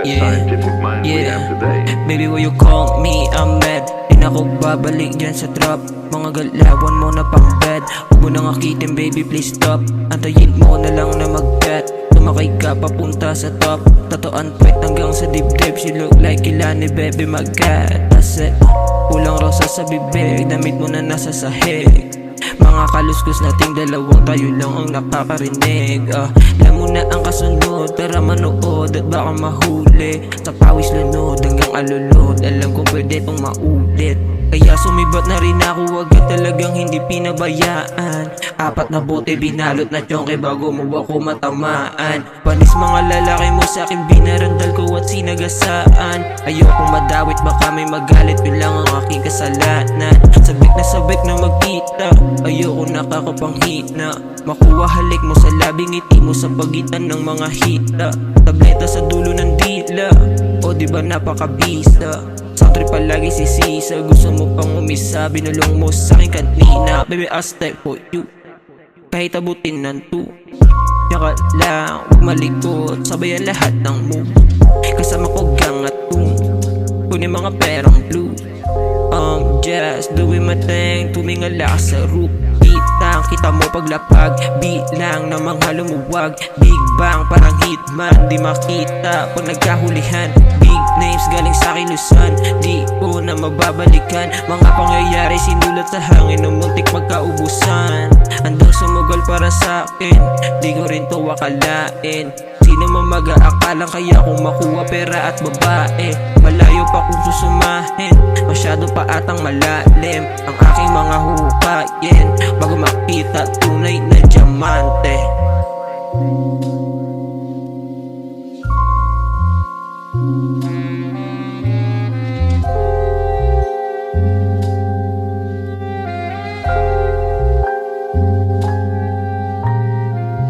Scientific mind we have today. Baby, will you call me? I'm mad. Di na ako babalik dyan sa trap. Mga galawan mo na pang bed. Huwag mo nang akitin, baby, please stop. Antayin mo na lang na mag-get. Tumakay ka papunta sa top. Tatoan pwet hanggang sa dibdib. She look like Kilani, baby, mag-get. That's it. Kulang rosa sa bibig. Damit mo na nasa sahig. Mga kaluskus nating dalawang, tayo lang ang nakakarinig. Alam mo na ang kasunod, tara manood at baka mahuli. Sa pawis lunod hanggang alulod, alam ko pwede tong maulit. Kaya sumibat na rin ako, wag ka talagang hindi pinabayaan. 4 na bote binalot na tiyongke bago mo ako matamaan. Panis mga lalaki mo sa'kin, binarandal ko at sinagasaan. Ayokong madawit, baka may magalit, yun lang ang aking kasalanan. Sabik na magkita, ayoko nakakapanghina. Makuha halik mo sa labing, ngiti mo sa pagitan ng mga hita. Tableta sa dulo ng dila, o diba napakabisa. Soundtrip palagi si Sisa, gusto mo pang umisa. Binulong mo sa'kin kanina, baby I'll stay for you. Kahit abutin ng 2, yaka lang, huwag malikot. Sabayan lahat ng move, kasama ko gang at boom. Kunin mga perang blue, just doing my thing, tumingala ka sa roof. Kita mo paglapag, bilang na mga lumuwag. Big bang parang hitman, di makita pag nagkahulihan. Big names galing sa kilusan, di ko na mababalikan. Mga pangyayari sinulat sa hangin, muntik magkaubusan. Andang sumugal para sa akin, di ko rin to akalain. Sino man mag-aakalang kaya kung makuha pera at babae. Malayo pa kung susumahin, masyado pa atang malalim ang aking mga hukay.